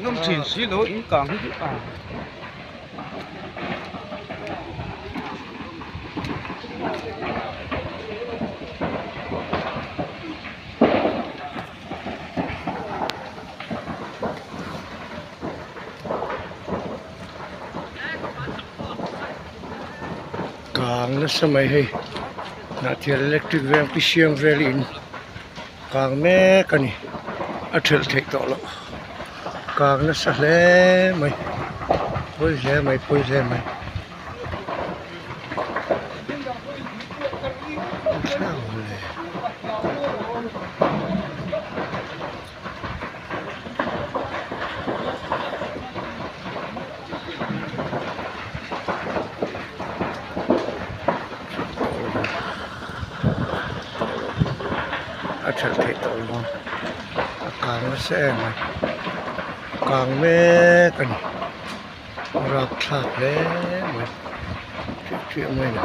ngâm chìm xí lối in càng hết à càng nó sao mày hay nãy thì electric van cái xiềng về in càng mẹ cái này ở trên thấy đó là càng nó sao lẽ mày bôi lẽ mày sao lẽ ở trên thấy đó là càng nó sẽ mày càng mẹ cái này rạp sạc lẽ mày chuyện mày nè